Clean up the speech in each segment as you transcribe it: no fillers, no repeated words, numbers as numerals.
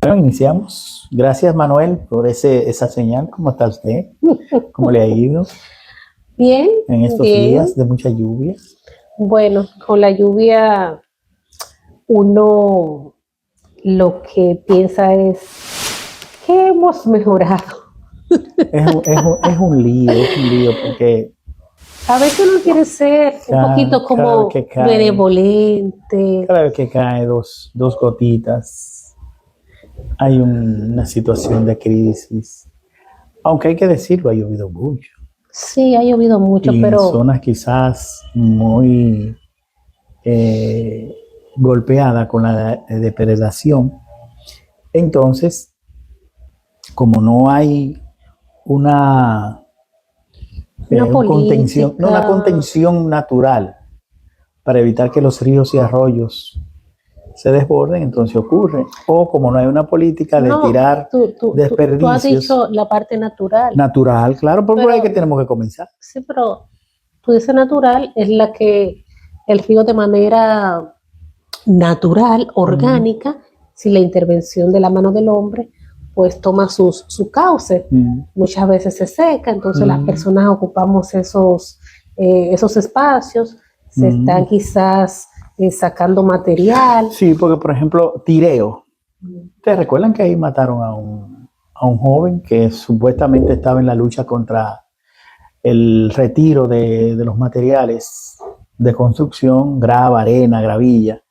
Bueno, iniciamos. Gracias, Manuel, por esa señal. ¿Cómo está usted? ¿Cómo le ha ido Bien, en estos bien. días de mucha lluvia? Bueno, con la lluvia uno lo que piensa es que hemos mejorado. Es un lío, porque A veces uno quiere ser un poquito cada vez como que cae, benevolente. cada vez que cae dos gotitas, hay una situación de crisis. Aunque hay que decirlo, ha llovido mucho. Sí, ha llovido mucho, Y en pero zonas quizás muy golpeadas con la depredación. Entonces, como no hay una, una una política. contención natural para evitar que los ríos y arroyos se desborden, entonces ocurre. O como no hay una política de No, tirar tú has desperdicios dicho la parte natural, natural, claro, por ahí que pero tenemos que comenzar. sí, pero tú dices natural es la que el río de manera natural, Mm, orgánica, sin la intervención de la mano del hombre, pues toma su cauce. mm, Muchas veces se seca, entonces las mm, personas ocupamos esos espacios, se están mm. quizás sacando material. Sí, porque por ejemplo, tireo. ¿Ustedes recuerdan que ahí mataron a un joven que supuestamente estaba en la lucha contra el retiro de los materiales de construcción, grava, arena, gravilla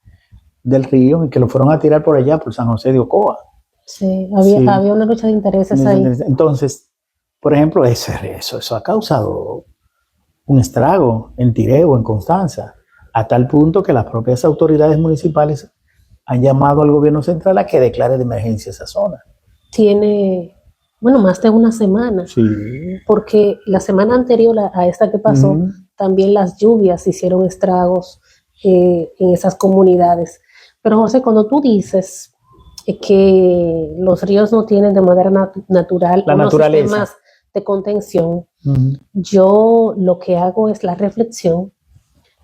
del río y que lo fueron a tirar por allá, por San José de Ocoa? Sí, Sí. había una lucha de intereses ahí. Entonces, por ejemplo, eso ha causado un estrago en Tireo, en Constanza, a tal punto que las propias autoridades municipales han llamado al gobierno central a que declare de emergencia esa zona. Tiene, bueno, más de una semana, Sí. porque la semana anterior a esta que pasó, también las lluvias hicieron estragos en esas comunidades. Pero José, cuando tú dices que los ríos no tienen de manera natural La unos naturaleza. sistemas de contención, yo lo que hago es la reflexión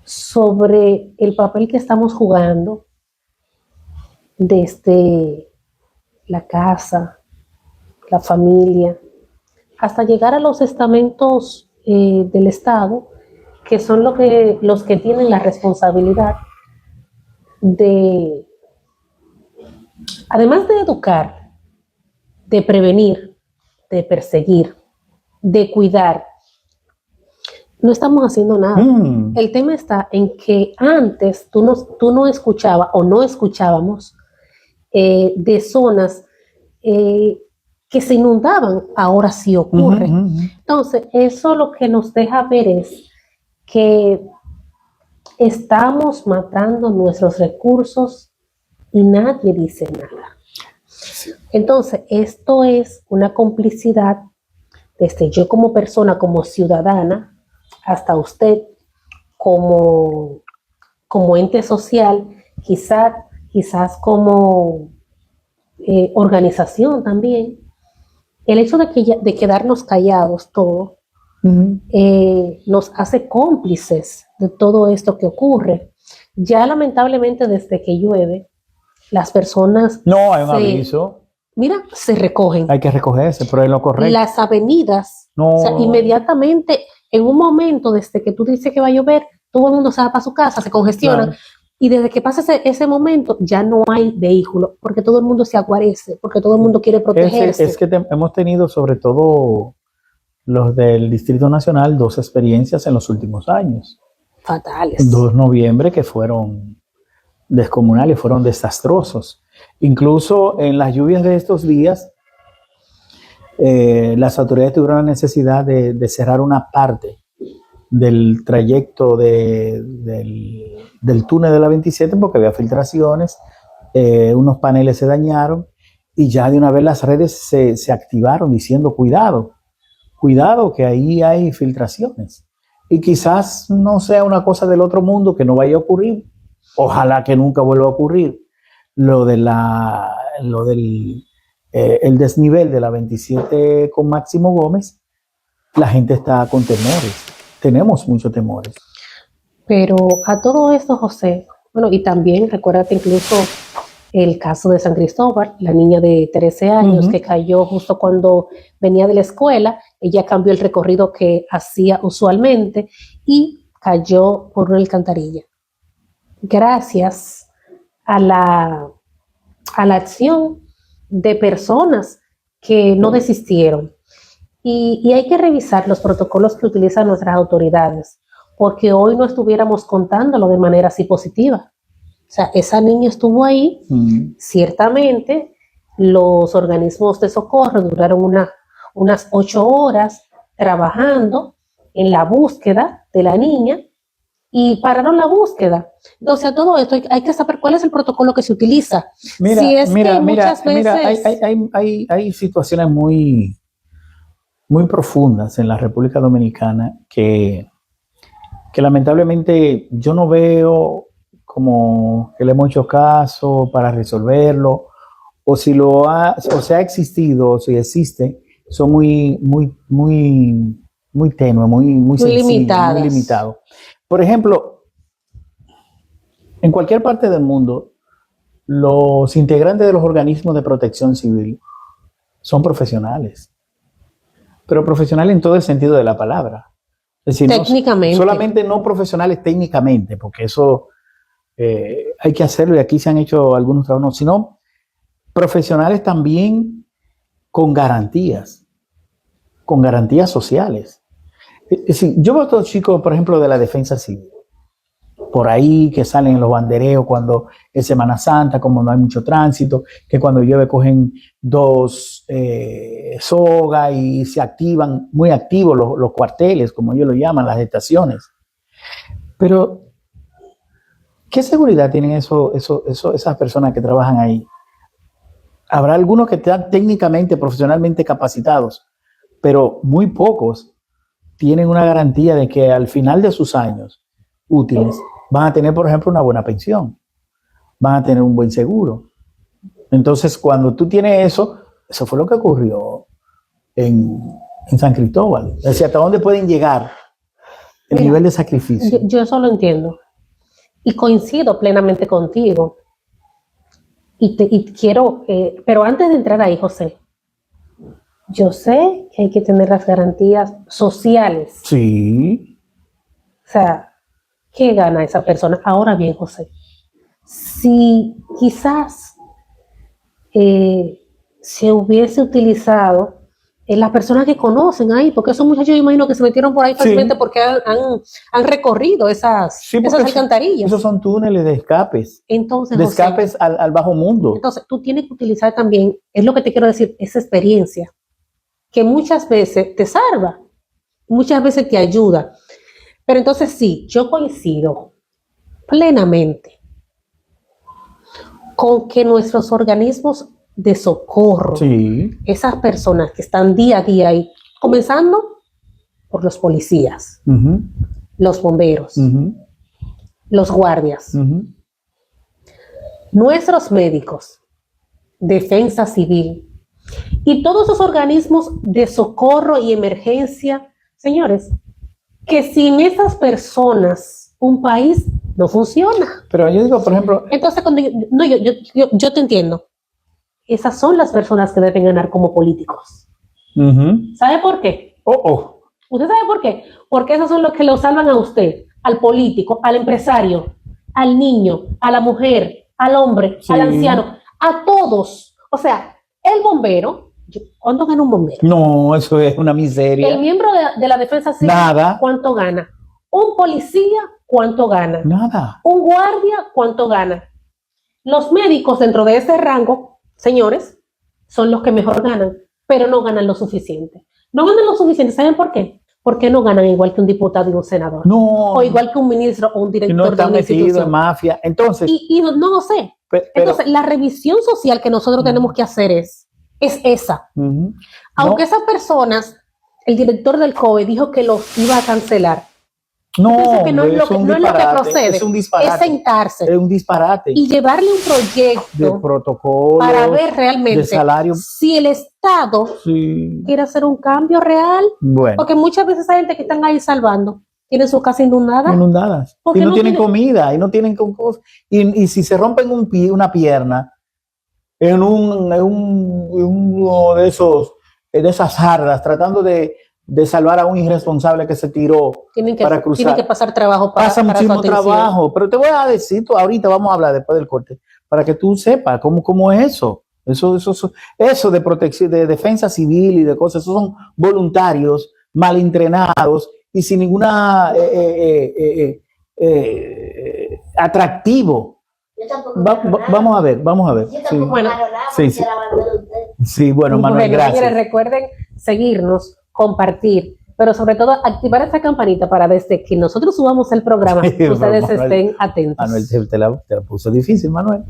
sobre el papel que estamos jugando desde la casa, la familia, hasta llegar a los estamentos del Estado, que son los que tienen la responsabilidad de, además de educar, de prevenir, de perseguir, de cuidar. No estamos haciendo nada. El tema está en que antes tú no escuchabas o no escuchábamos de zonas que se inundaban, ahora sí ocurre. Entonces, eso lo que nos deja ver es que estamos matando nuestros recursos y nadie dice nada. Entonces, esto es una complicidad desde yo como persona, como ciudadana, hasta usted como ente social, quizás como organización también. El hecho de quedarnos callados todo nos hace cómplices de todo esto que ocurre. Ya lamentablemente desde que llueve, las personas no hay un aviso. Mira, se recogen. Hay que recogerse, pero es lo correcto. Las avenidas, no. O sea, inmediatamente, en un momento desde que tú dices que va a llover, todo el mundo se va para su casa, se congestiona. Claro. Y desde que pasa ese momento, ya no hay vehículo, porque todo el mundo se aguarece, porque todo el mundo quiere protegerse. Es que hemos tenido, sobre todo los del Distrito Nacional, dos experiencias en los últimos años. Fatales. 2 de noviembre que fueron descomunales, fueron desastrosos. Incluso en las lluvias de estos días, las autoridades tuvieron la necesidad de cerrar una parte del trayecto del túnel de la 27 porque había filtraciones, unos paneles se dañaron y ya de una vez las redes se activaron diciendo cuidado que ahí hay filtraciones. Y quizás no sea una cosa del otro mundo que no vaya a ocurrir, ojalá que nunca vuelva a ocurrir, lo del el desnivel de la 27 con Máximo Gómez. La gente está con temores, tenemos muchos temores. Pero a todo esto, José, bueno, y también recuérdate incluso el caso de San Cristóbal, la niña de 13 años que cayó justo cuando venía de la escuela. Ella cambió el recorrido que hacía usualmente y cayó por una alcantarilla. Gracias a la acción de personas que no desistieron. Y hay que revisar los protocolos que utilizan nuestras autoridades, porque hoy no estuviéramos contándolo de manera así positiva. O sea, esa niña estuvo ahí, ciertamente los organismos de socorro duraron unas 8 horas trabajando en la búsqueda de la niña y pararon la búsqueda. Entonces, a todo esto hay que saber cuál es el protocolo que se utiliza. Hay situaciones muy profundas en la República Dominicana que lamentablemente yo no veo como que le hemos hecho caso para resolverlo, o si se ha existido, o si existe, son muy tenues, muy sencillos, muy limitados. Por ejemplo, en cualquier parte del mundo, los integrantes de los organismos de protección civil son profesionales, pero profesionales en todo el sentido de la palabra. Es decir, técnicamente. Solamente no profesionales técnicamente, porque eso hay que hacerlo y aquí se han hecho algunos trabajos, sino profesionales también con garantías sociales. Es decir, yo veo a estos chicos, por ejemplo, de la defensa civil, por ahí que salen en los bandereos cuando es Semana Santa, como no hay mucho tránsito, que cuando llueve cogen 2 sogas y se activan, muy activos los cuarteles, como ellos lo llaman, las estaciones. Pero, ¿qué seguridad tienen esas personas que trabajan ahí? Habrá algunos que están técnicamente, profesionalmente capacitados, pero muy pocos tienen una garantía de que al final de sus años útiles van a tener, por ejemplo, una buena pensión, van a tener un buen seguro. Entonces, cuando tú tienes eso fue lo que ocurrió en San Cristóbal. Es decir, ¿hasta dónde pueden llegar el nivel de sacrificio? Yo eso lo entiendo y coincido plenamente contigo. Y quiero, pero antes de entrar ahí, José, yo sé que hay que tener las garantías sociales. Sí. O sea, ¿qué gana esa persona? Ahora bien, José, si quizás se hubiese utilizado las personas que conocen ahí, porque esos muchachos yo imagino que se metieron por ahí fácilmente porque han recorrido esas alcantarillas. Esos son túneles de escapes. Entonces, de escapes al bajo mundo. Entonces, tú tienes que utilizar también, es lo que te quiero decir, esa experiencia, que muchas veces te salva, muchas veces te ayuda. Pero entonces sí, yo coincido plenamente con que nuestros organismos de socorro, esas personas que están día a día ahí, comenzando por los policías, los bomberos, los guardias, nuestros médicos, defensa civil y todos esos organismos de socorro y emergencia, señores, que sin esas personas un país no funciona. Pero yo digo, por ejemplo... Entonces, cuando yo te entiendo. Esas son las personas que deben ganar como políticos. ¿Sabe por qué? ¿Usted sabe por qué? Porque esos son los que lo salvan a usted, al político, al empresario, al niño, a la mujer, al hombre, al anciano, a todos. O sea, el bombero, ¿cuánto gana un bombero? No, eso es una miseria. El miembro de la defensa civil, nada. ¿Cuánto gana? Un policía, ¿cuánto gana? Nada. Un guardia, ¿cuánto gana? Los médicos dentro de ese rango, señores, son los que mejor ganan, pero no ganan lo suficiente. No ganan lo suficiente, ¿saben por qué? Porque no ganan igual que un diputado y un senador. No. O igual que un ministro o un director no están de una institución. metidos en mafia. Entonces. Y no lo sé. Entonces, la revisión social que nosotros tenemos que hacer es esa. Aunque esas personas, el director del COE dijo que los iba a cancelar. No, que no es lo que procede. Es un disparate. Es sentarse. Es un disparate. Y llevarle un proyecto de protocolo para ver realmente de salario. Si el Estado quiere hacer un cambio real. Bueno. Porque muchas veces hay gente que están ahí salvando. Tienen su casa inundada. Y no tienen comida. Y no tienen y si se rompen una pierna, uno de esas jardas, tratando de salvar a un irresponsable que se tiró para cruzar. Tienen que pasar trabajo para Pasa muchísimo trabajo, pero te voy a decir, ahorita vamos a hablar después del corte, para que tú sepas cómo es eso. Eso de protección, de defensa civil y de cosas, esos son voluntarios, mal entrenados y sin ninguna atractivo. Vamos a ver. Sí. Bueno, Bueno, Manuel, gracias. Señores, recuerden seguirnos, compartir, pero sobre todo activar esa campanita para desde que nosotros subamos el programa, ustedes estén atentos. Manuel, te la puso difícil, Manuel.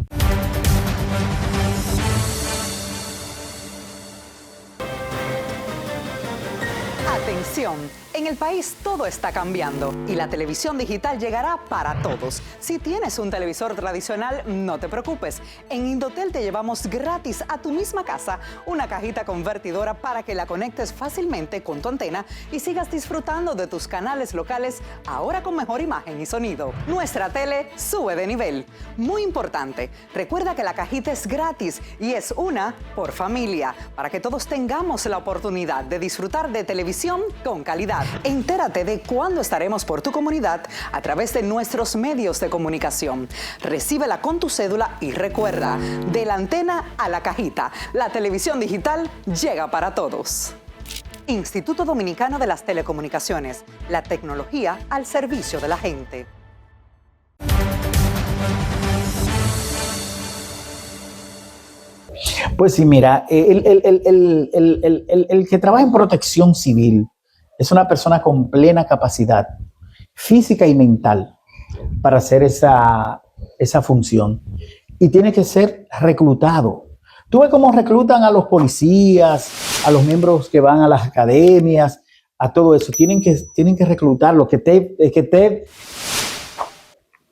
Atención, en el país todo está cambiando y la televisión digital llegará para todos. Si tienes un televisor tradicional, no te preocupes. En Indotel te llevamos gratis a tu misma casa una cajita convertidora para que la conectes fácilmente con tu antena y sigas disfrutando de tus canales locales ahora con mejor imagen y sonido. Nuestra tele sube de nivel. Muy importante, recuerda que la cajita es gratis y es una por familia para que todos tengamos la oportunidad de disfrutar de televisión con calidad. Entérate de cuándo estaremos por tu comunidad a través de nuestros medios de comunicación. Recíbela con tu cédula y recuerda, de la antena a la cajita, la televisión digital llega para todos. Instituto Dominicano de las Telecomunicaciones, la tecnología al servicio de la gente. Pues sí, mira, el que trabaja en protección civil es una persona con plena capacidad física y mental para hacer esa función. Y tiene que ser reclutado. Tú ves cómo reclutan a los policías, a los miembros que van a las academias, a todo eso. Tienen que reclutarlo, que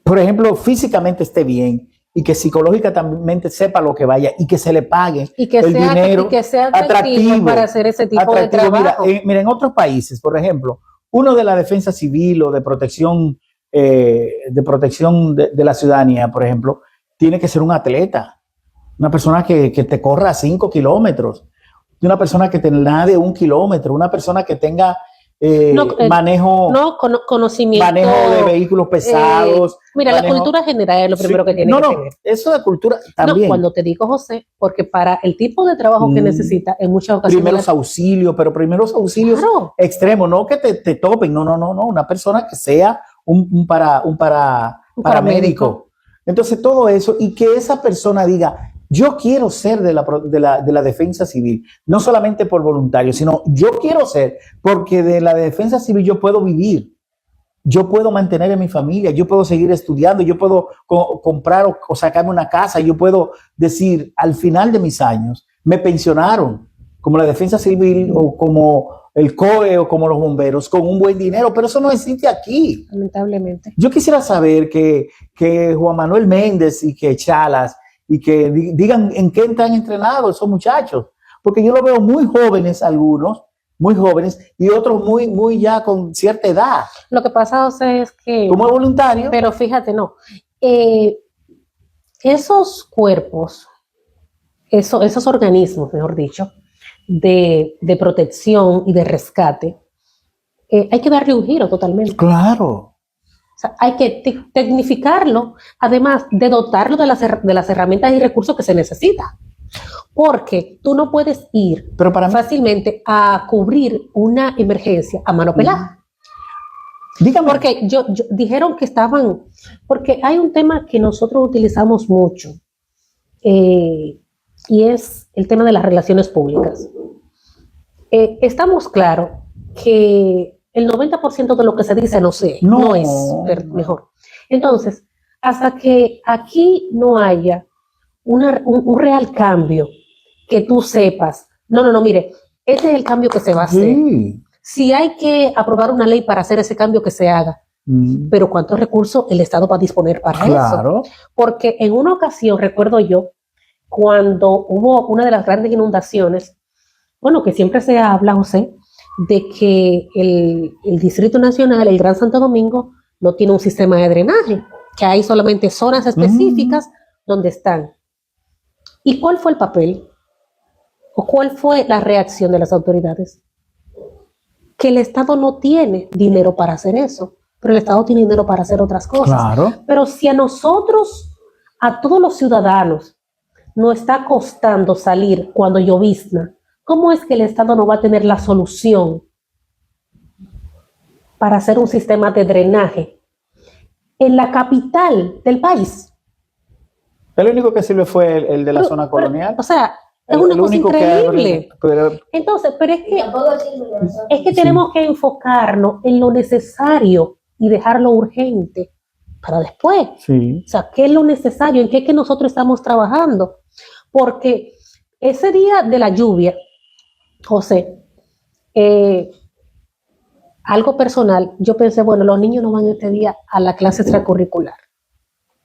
por ejemplo, físicamente esté bien y que psicológicamente sepa lo que vaya y que se le pague y que el dinero y que sea atractivo para hacer ese tipo de trabajo. Mira, en otros países, por ejemplo, uno de la defensa civil o de protección de la ciudadanía, por ejemplo, tiene que ser un atleta, una persona que te corra 5 kilómetros, una persona que te nade 1 kilómetro, una persona que tenga conocimiento, manejo de vehículos pesados. La cultura general es lo primero que tiene que tener. Eso de cultura también. Cuando te digo, José, porque para el tipo de trabajo que necesita, en muchas ocasiones. Primeros auxilios, pero primeros auxilios extremos, no que te topen, no, una persona que sea un paramédico. Entonces todo eso, y que esa persona diga, yo quiero ser de la defensa civil, no solamente por voluntario, sino yo quiero ser, porque de la defensa civil yo puedo vivir, yo puedo mantener a mi familia, yo puedo seguir estudiando, yo puedo comprar o sacarme una casa, yo puedo decir, al final de mis años, me pensionaron, como la defensa civil o como el COE o como los bomberos, con un buen dinero, pero eso no existe aquí. Lamentablemente. Yo quisiera saber que Juan Manuel Méndez y que Chalas y que digan en qué están entrenados esos muchachos, porque yo los veo muy jóvenes, algunos, muy jóvenes, y otros muy ya con cierta edad. Lo que pasa, José, es que... Como es voluntario. Pero fíjate, esos cuerpos, esos organismos, mejor dicho, de protección y de rescate, hay que darle un giro totalmente. Claro. O sea, hay que tecnificarlo, además de dotarlo de las herramientas y recursos que se necesita. Porque tú no puedes ir fácilmente a cubrir una emergencia a mano pelada. Dígame. Porque dijeron que estaban, porque hay un tema que nosotros utilizamos mucho, y es el tema de las relaciones públicas. Estamos claros que el 90% de lo que se dice no es mejor. Entonces, hasta que aquí no haya un real cambio, que tú sepas, mire, este es el cambio que se va a hacer. Si hay que aprobar una ley para hacer ese cambio, que se haga. Pero ¿cuántos recursos el Estado va a disponer para eso? Porque en una ocasión, recuerdo yo, cuando hubo una de las grandes inundaciones, que siempre se habla, José, de que el Distrito Nacional, el Gran Santo Domingo, no tiene un sistema de drenaje, que hay solamente zonas específicas donde están. ¿Y cuál fue el papel? ¿O cuál fue la reacción de las autoridades? Que el Estado no tiene dinero para hacer eso, pero el Estado tiene dinero para hacer otras cosas. Claro. Pero si a nosotros, a todos los ciudadanos, nos está costando salir cuando llovizna, ¿cómo es que el Estado no va a tener la solución para hacer un sistema de drenaje en la capital del país? El único que sirve fue el de la zona colonial. O sea, es una cosa increíble. Entonces, pero es que tenemos que enfocarnos en lo necesario y dejar lo urgente para después. Sí. O sea, ¿qué es lo necesario? ¿En qué es que nosotros estamos trabajando? Porque ese día de la lluvia, José, algo personal, yo pensé, bueno, los niños no van este día a la clase extracurricular.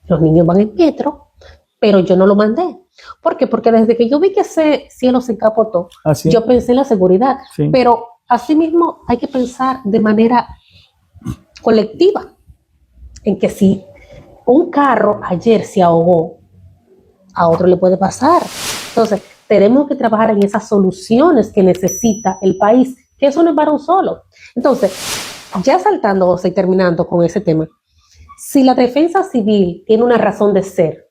Los niños van en metro, pero yo no lo mandé. ¿Por qué? Porque desde que yo vi que ese cielo se encapotó, yo pensé en la seguridad. Sí. Pero asimismo hay que pensar de manera colectiva en que si un carro ayer se ahogó, a otro le puede pasar. Entonces, tenemos que trabajar en esas soluciones que necesita el país, que eso no es para un solo. Entonces, ya saltando, José, y terminando con ese tema, si la defensa civil tiene una razón de ser,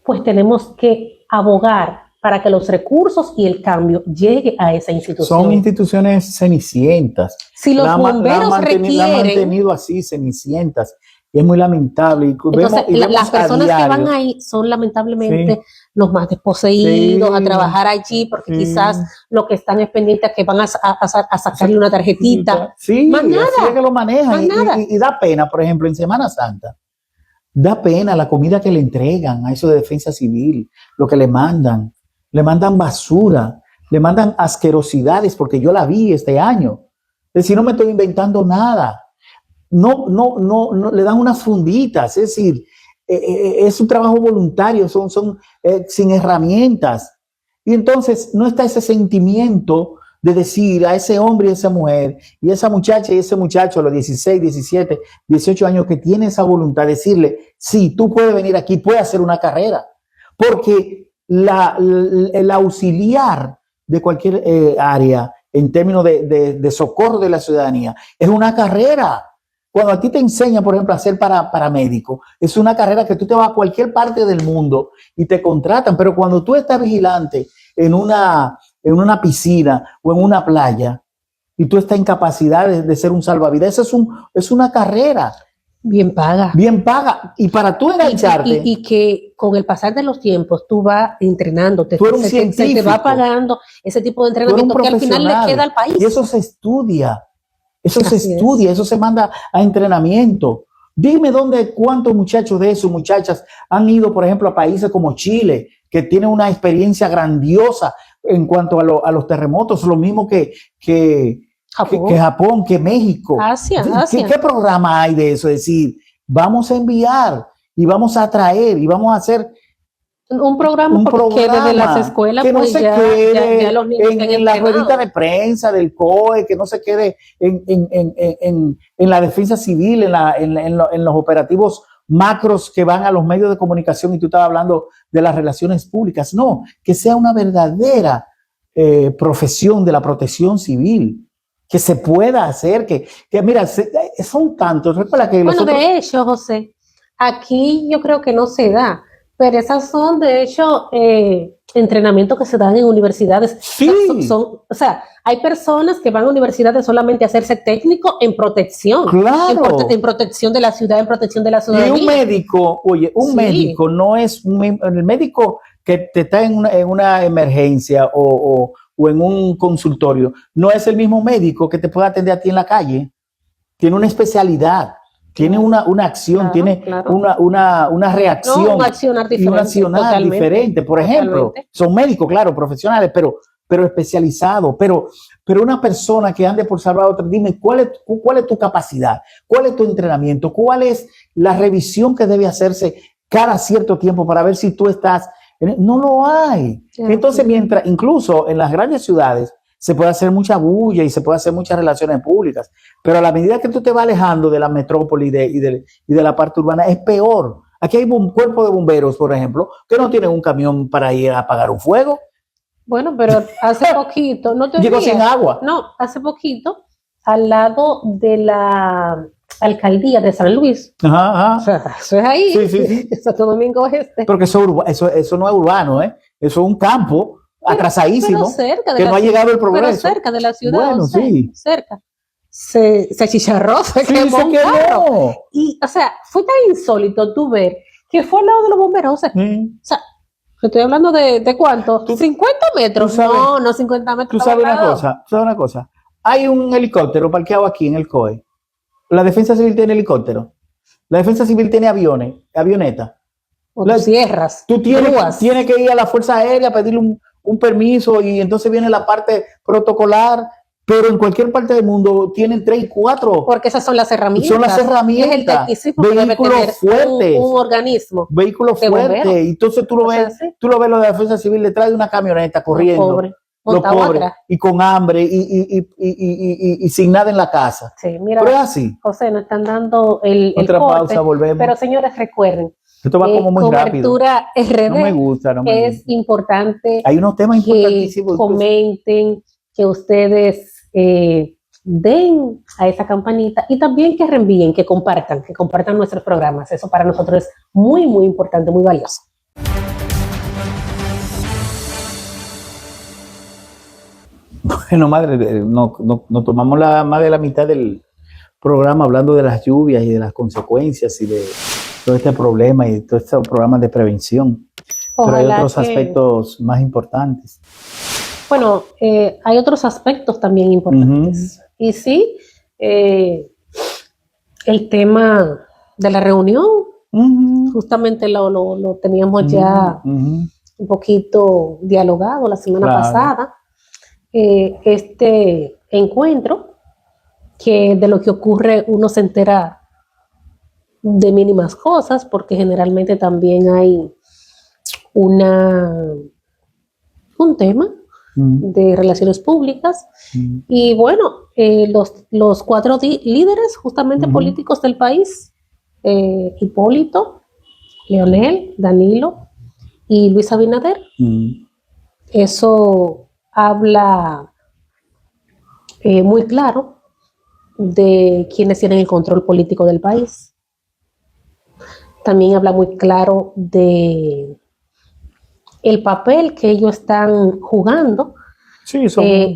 pues tenemos que abogar para que los recursos y el cambio llegue a esa institución. Son instituciones cenicientas. Si los bomberos requieren... La han mantenido así, cenicientas. Y es muy lamentable. Entonces, las personas que van ahí son lamentablemente los más desposeídos a trabajar allí, porque quizás lo que están es pendiente a que van a sacarle una tarjetita. Sí, más nada. Así es que lo manejan. Y da pena, por ejemplo, en Semana Santa. Da pena la comida que le entregan a eso de defensa civil, lo que le mandan basura, le mandan asquerosidades, porque yo la vi este año. Es decir, no me estoy inventando nada. No, le dan unas funditas, es decir, es un trabajo voluntario, son sin herramientas. Y entonces no está ese sentimiento de decir a ese hombre y esa mujer, y esa muchacha y ese muchacho a los 16, 17, 18 años que tiene esa voluntad, decirle, sí, tú puedes venir aquí, puedes hacer una carrera. Porque el auxiliar de cualquier área en términos de socorro de la ciudadanía es una carrera. Cuando a ti te enseñan, por ejemplo, a ser paramédico, es una carrera que tú te vas a cualquier parte del mundo y te contratan, pero cuando tú estás vigilante en una piscina o en una playa y tú estás en capacidad de ser un salvavidas, es una carrera. Bien paga. Bien paga. Y para tú engancharte. Y que con el pasar de los tiempos tú vas entrenándote. Tú eres un científico. Se te va pagando ese tipo de entrenamiento que al final le queda al país. Y eso se estudia. Eso se manda a entrenamiento. Dime cuántos muchachos de esos, muchachas, han ido, por ejemplo, a países como Chile, que tienen una experiencia grandiosa en cuanto a los terremotos, lo mismo que Japón, que México. Asia. ¿Qué programa hay de eso? Es decir, vamos a enviar y vamos a traer y vamos a hacer un programa que desde las escuelas que no pues se ya los niños en la ruedita de prensa del COE, que no se quede en la defensa civil, en los operativos macros que van a los medios de comunicación, y tú estabas hablando de las relaciones públicas. No, que sea una verdadera profesión de la protección civil, que se pueda hacer, que mira, son tantos. Recuerda que de hecho, José, aquí yo creo que no se da, pero esas son, de hecho, entrenamientos que se dan en universidades. Sí. O sea, hay personas que van a universidades solamente a hacerse técnico en protección. Claro. En protección de la ciudad, en protección de la ciudadanía. Y un médico, médico no es el médico que te está en una emergencia o en un consultorio, no es el mismo médico que te puede atender a ti en la calle. Tiene una especialidad. Tiene una acción, tiene una reacción. Un accionar diferente. Y un accionar diferente. Por ejemplo, son médicos, claro, profesionales, pero especializados. Pero una persona que ande por salvar a otra, dime, ¿cuál es tu capacidad? ¿Cuál es tu entrenamiento? ¿Cuál es la revisión que debe hacerse cada cierto tiempo para ver si tú estás? No lo hay. Entonces, mientras, incluso en las grandes ciudades, se puede hacer mucha bulla y se puede hacer muchas relaciones públicas, pero a la medida que tú te vas alejando de la metrópoli y de la parte urbana, es peor. Aquí hay cuerpo de bomberos, por ejemplo, que no tienen un camión para ir a apagar un fuego. Bueno, pero hace poquito, no te Llegó olvides. sin agua. No, hace poquito, al lado de la alcaldía de San Luis. Ajá, O sea, eso es ahí. Sí. Santo Domingo Este. Porque eso no es urbano, ¿eh? Eso es un campo atrasadísimo, pero cerca de que no ha llegado el progreso. Pero cerca de la ciudad. Bueno, sí. Cerca. Se achicharró, se quemó un carro. Y, o sea, fue tan insólito tú ver que fue al lado de los bomberos. O sea, estoy hablando de ¿cuánto? ¿50 metros? No 50 metros. Tú sabes una cosa. Hay un helicóptero parqueado aquí en el COE. La Defensa Civil tiene helicóptero. La Defensa Civil tiene avioneta. O sierras. Tú tienes que ir a la Fuerza Aérea a pedirle un permiso y entonces viene la parte protocolar. Pero en cualquier parte del mundo tienen 3 y 4. Porque esas son las herramientas. Son las herramientas. Es el tecnicismo que debe tener un organismo. Vehículos fuertes. Y entonces tú lo ves, lo de la Defensa Civil detrás de una camioneta corriendo. Los pobres. Y con hambre y sin nada en la casa. Sí, mira. Pero es así. José, nos están dando el otra corte, pausa, volvemos. Pero señores, recuerden. Esto va como muy rápido. Cobertura RD. No me gusta. Es importante. Hay unos temas importantísimos. Que comenten, que ustedes den a esa campanita y también que reenvíen, que compartan nuestros programas. Eso para nosotros es muy, muy importante, muy valioso. Bueno, madre, no tomamos más de la mitad del programa hablando de las lluvias y de las consecuencias y de todo este problema y todo este programa de prevención. Pero hay otros aspectos más importantes. Bueno, hay otros aspectos también importantes. Y sí, el tema de la reunión, justamente lo teníamos ya un poquito dialogado la semana pasada. Este encuentro, que de lo que ocurre uno se entera de mínimas cosas, porque generalmente también hay un tema de relaciones públicas. Y bueno, los 4 líderes justamente políticos del país, Hipólito, Leonel, Danilo y Luis Abinader, eso habla muy claro de quienes tienen el control político del país. También habla muy claro de el papel que ellos están jugando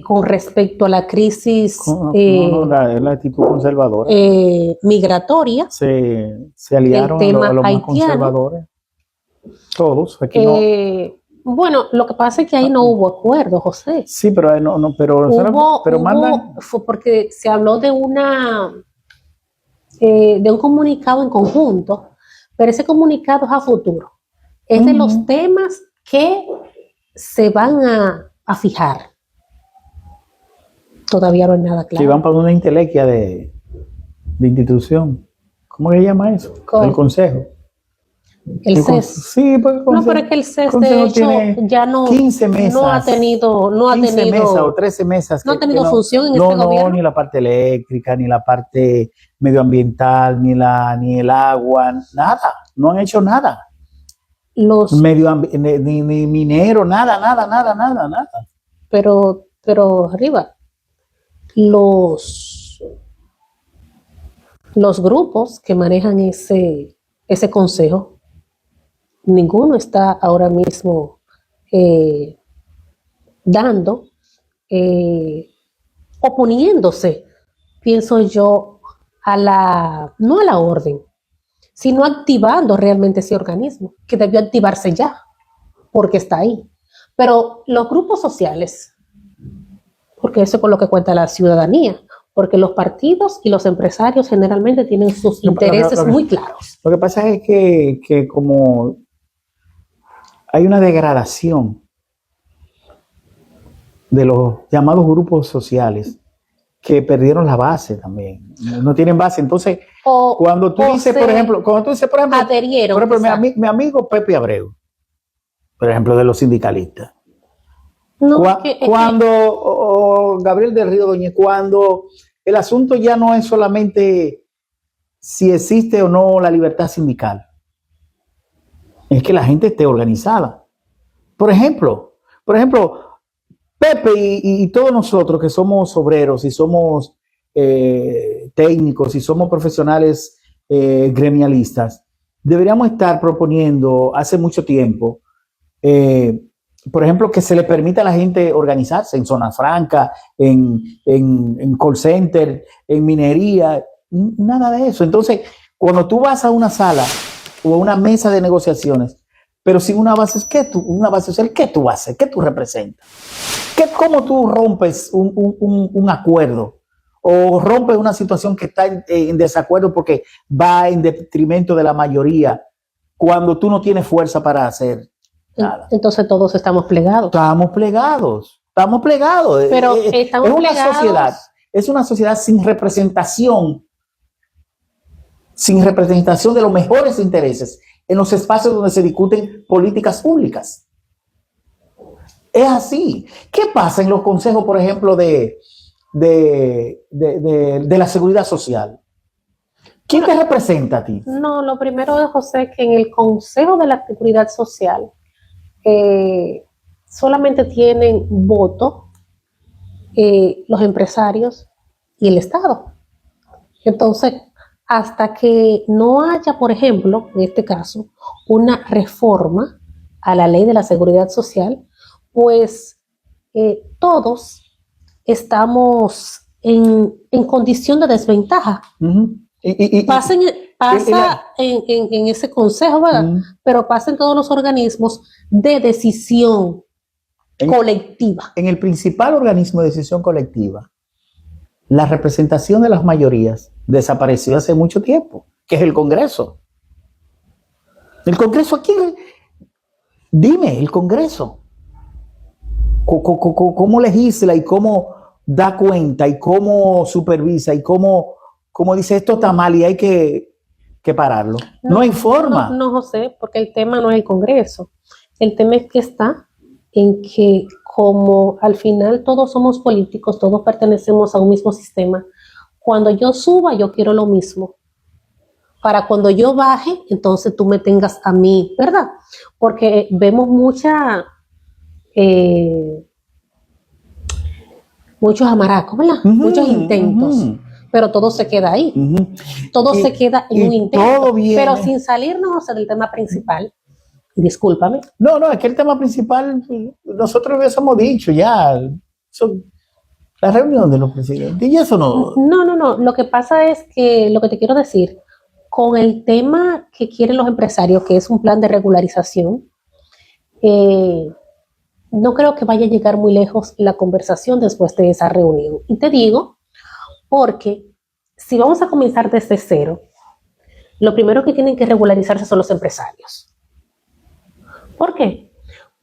con respecto a la crisis la actitud conservadora migratoria. Se aliaron a los más conservadores. Todos. Aquí bueno, lo que pasa es que ahí no hubo acuerdo, José. Sí, pero fue porque se habló de un comunicado en conjunto, pero ese comunicado es a futuro. Es de los temas que se van a fijar. Todavía no hay nada claro. Que van para una intelequia de institución. ¿Cómo se llama eso? El consejo. El CES. Sí, porque no, pero es que el CES de hecho ya no, 15 mesas, no ha tenido 15 mesas o 13 mesas. No ha tenido función en este gobierno. No, ni la parte eléctrica, ni la parte medioambiental, ni el agua, nada. No han hecho nada. Ni minero, nada. Pero arriba, los grupos que manejan ese consejo, ninguno está ahora mismo oponiéndose, pienso yo, no a la orden, sino activando realmente ese organismo, que debió activarse ya, porque está ahí. Pero los grupos sociales, porque eso es con lo que cuenta la ciudadanía, porque los partidos y los empresarios generalmente tienen sus intereses muy claros. Lo que pasa es que como hay una degradación de los llamados grupos sociales que perdieron la base también, no tienen base. Entonces, cuando tú dices, por ejemplo, adherieron, mi amigo Pepe Abreu, por ejemplo, de los sindicalistas, cuando Gabriel del Río Doñez, cuando el asunto ya no es solamente si existe o no la libertad sindical, es que la gente esté organizada. Por ejemplo, Pepe y todos nosotros que somos obreros y somos técnicos y somos profesionales gremialistas, deberíamos estar proponiendo hace mucho tiempo, por ejemplo, que se le permita a la gente organizarse en zona franca, en call center, en minería, nada de eso. Entonces, cuando tú vas a una sala o a una mesa de negociaciones, pero sin una base, ¿qué tú haces? ¿Qué tú representas? ¿Cómo tú rompes un acuerdo? O rompes una situación que está en desacuerdo porque va en detrimento de la mayoría, cuando tú no tienes fuerza para hacer nada. Entonces todos estamos plegados. Estamos plegados. Pero estamos plegados. Es una sociedad sin representación de los mejores intereses en los espacios donde se discuten políticas públicas. Es así. ¿Qué pasa en los consejos, por ejemplo, de la seguridad social? ¿Quién te representa a ti? No, lo primero de José, que en el Consejo de la Seguridad Social solamente tienen voto los empresarios y el Estado. Entonces, hasta que no haya, por ejemplo, en este caso, una reforma a la ley de la seguridad social, pues todos estamos en condición de desventaja. Uh-huh. Pasa en ese consejo, ¿verdad? Uh-huh. Pero pasa en todos los organismos de decisión colectiva. En el principal organismo de decisión colectiva, la representación de las mayorías desapareció hace mucho tiempo, que es el Congreso. ¿El Congreso aquí? Dime, el Congreso. ¿Cómo legisla y cómo da cuenta y cómo supervisa y cómo dice esto está mal y hay que pararlo? No hay forma. No, José, porque el tema no es el Congreso. El tema es que está en que como al final todos somos políticos, todos pertenecemos a un mismo sistema, cuando yo suba yo quiero lo mismo. Para cuando yo baje, entonces tú me tengas a mí, ¿verdad? Porque vemos muchos amaracos, ¿verdad? Uh-huh, muchos intentos, uh-huh. Pero todo se queda ahí. Uh-huh. Todo se queda en un intento, pero sin salirnos del tema principal. Discúlpame. No, es que el tema principal, nosotros hubiésemos dicho ya, la reunión de los presidentes, y eso no. No, lo que pasa es que, lo que te quiero decir, con el tema que quieren los empresarios, que es un plan de regularización, no creo que vaya a llegar muy lejos la conversación después de esa reunión. Y te digo, porque si vamos a comenzar desde cero, lo primero que tienen que regularizarse son los empresarios. ¿Por qué?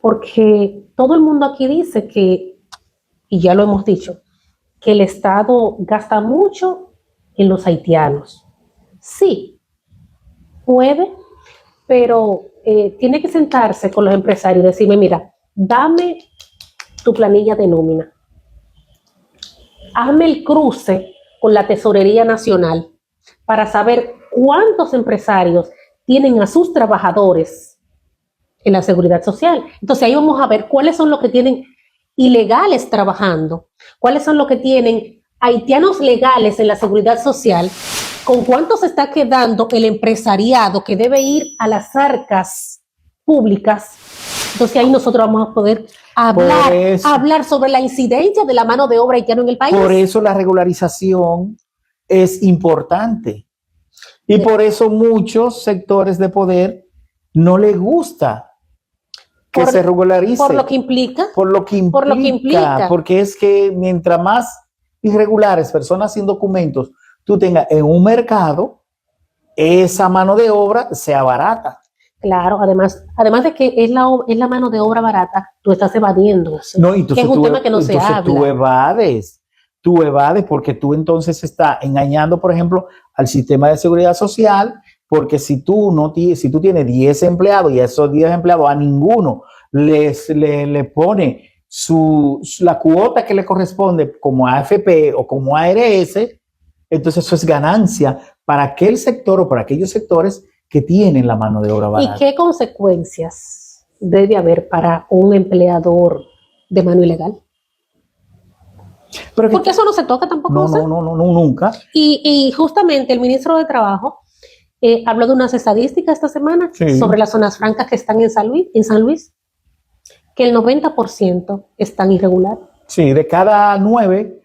Porque todo el mundo aquí dice que, y ya lo hemos dicho, que el Estado gasta mucho en los haitianos. Sí, puede, pero tiene que sentarse con los empresarios y decirme, mira, dame tu planilla de nómina. Hazme el cruce con la Tesorería Nacional para saber cuántos empresarios tienen a sus trabajadores en la seguridad social. Entonces ahí vamos a ver cuáles son los que tienen ilegales trabajando, cuáles son los que tienen haitianos legales en la seguridad social, con cuánto se está quedando el empresariado que debe ir a las arcas públicas. Entonces ahí nosotros vamos a poder hablar sobre la incidencia de la mano de obra haitiana en el país. Por eso la regularización es importante. Y por eso muchos sectores de poder no les gusta que se regularice. Por lo que implica. Porque es que mientras más irregulares, personas sin documentos, tú tengas en un mercado, esa mano de obra sea barata. Claro, además de que es la mano de obra barata, tú estás evadiendo. No, entonces que es un tema que no se habla. Tú evades porque tú entonces estás engañando, por ejemplo, al sistema de seguridad social, porque si tú tienes 10 empleados y a esos 10 empleados a ninguno le pone la cuota que le corresponde como AFP o como ARS, entonces eso es ganancia para aquel sector o para aquellos sectores que tienen la mano de obra barata. ¿Y qué consecuencias debe haber para un empleador de mano ilegal? Porque eso no se toca tampoco. No, nunca. Y justamente el ministro de Trabajo habló de unas estadísticas esta semana sobre las zonas francas que están en San Luis, que el 90% están irregular. Sí, de cada 9,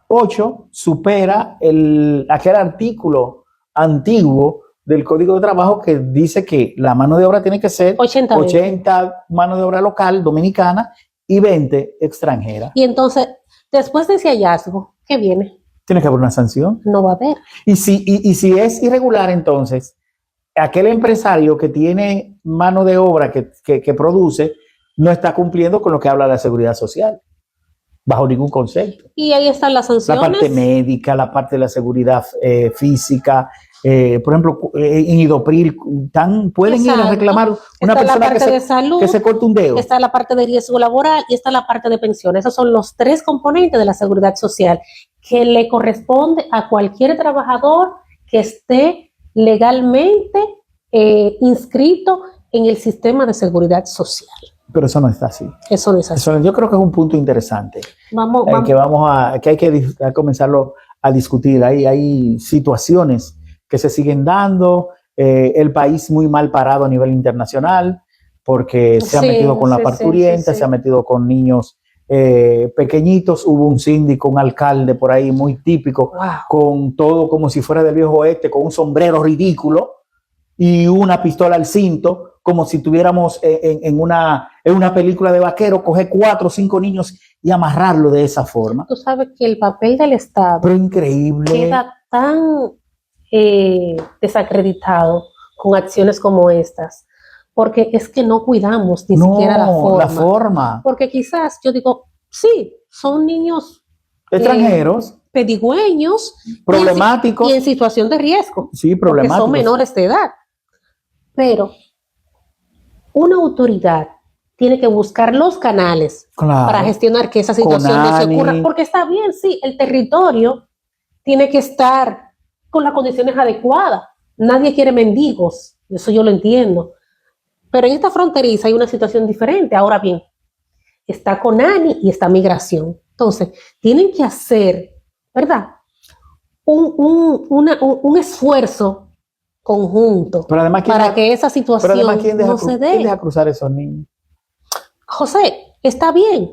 8 supera aquel artículo antiguo del Código de Trabajo que dice que la mano de obra tiene que ser 80 mano de obra local, dominicana, y 20 extranjera. Y entonces, después de ese hallazgo, ¿qué viene? Tiene que haber una sanción. No va a haber. Y si es irregular, entonces, aquel empresario que tiene mano de obra que produce, no está cumpliendo con lo que habla la seguridad social, bajo ningún concepto. Y ahí están las sanciones. La parte médica, la parte de la seguridad física. Por ejemplo, en Idopril pueden ir a reclamar una persona que se corte un dedo. Está la parte de riesgo laboral y está la parte de pensiones. Esos son los 3 componentes de la seguridad social que le corresponde a cualquier trabajador que esté legalmente inscrito en el sistema de seguridad social. Pero eso no está así. Eso no es así. Yo creo que es un punto interesante. Vamos. Que hay que comenzarlo a discutir. Hay situaciones que se siguen dando, el país muy mal parado a nivel internacional, porque se ha metido con la parturienta, se ha metido con niños pequeñitos. Hubo un síndico, un alcalde por ahí muy típico, con todo como si fuera del viejo oeste, con un sombrero ridículo y una pistola al cinto, como si tuviéramos en una película de vaquero, coger 4 o 5 niños y amarrarlo de esa forma. Tú sabes que el papel del Estado pero increíble queda tan desacreditado con acciones como estas, porque es que no cuidamos ni siquiera la forma. Porque quizás yo digo, sí, son niños extranjeros, pedigüeños, problemáticos y en situación de riesgo, sí, problemáticos, porque son menores de edad. Pero una autoridad tiene que buscar los canales para gestionar que esa situación no se ocurra, porque está bien, sí, el territorio tiene que estar con las condiciones adecuadas. Nadie quiere mendigos, eso yo lo entiendo. Pero en esta fronteriza hay una situación diferente. Ahora bien, está CONANI y está Migración. Entonces, tienen que hacer, ¿verdad?, un esfuerzo conjunto para que esa situación no se dé. ¿Quién deja cruzar esos niños? José, está bien,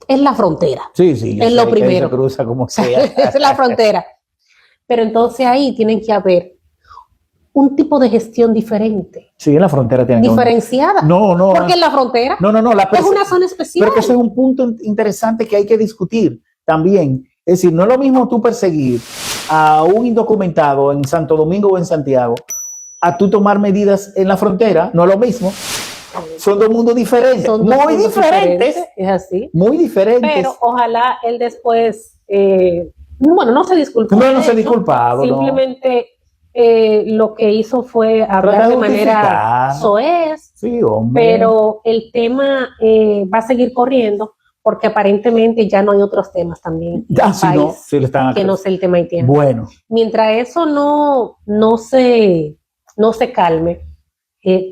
es la frontera. Sí, es lo primero. Se cruza como sea. Es la frontera. Pero entonces ahí tienen que haber un tipo de gestión diferente. Sí, en la frontera tienen diferenciada. No. Porque en la frontera es una zona especial. Pero que eso es un punto interesante que hay que discutir también. Es decir, no es lo mismo tú perseguir a un indocumentado en Santo Domingo o en Santiago a tú tomar medidas en la frontera. No es lo mismo. Son dos mundos diferentes. Muy diferentes. Es así. Muy diferentes. Pero ojalá él después... no se disculpó. No se ha disculpado. Simplemente lo que hizo fue hablar de manera soez. Sí, hombre. Pero el tema va a seguir corriendo porque aparentemente ya no hay otros temas también en el país que no sea el tema haitiano. Bueno. Mientras eso no se calme,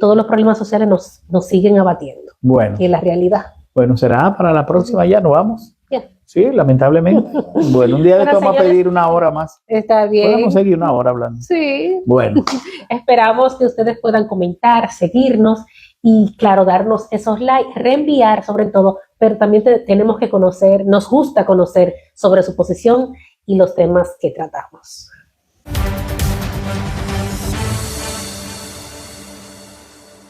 todos los problemas sociales nos siguen abatiendo. Bueno. Y es la realidad. Bueno, será para la próxima ya, ¿nos vamos? Sí, lamentablemente. Bueno, un día de vamos a pedir una hora más. Está bien. Podemos seguir una hora hablando. Sí. Bueno. Esperamos que ustedes puedan comentar, seguirnos y, claro, darnos esos likes, reenviar sobre todo, pero también tenemos que conocer, nos gusta conocer sobre su posición y los temas que tratamos.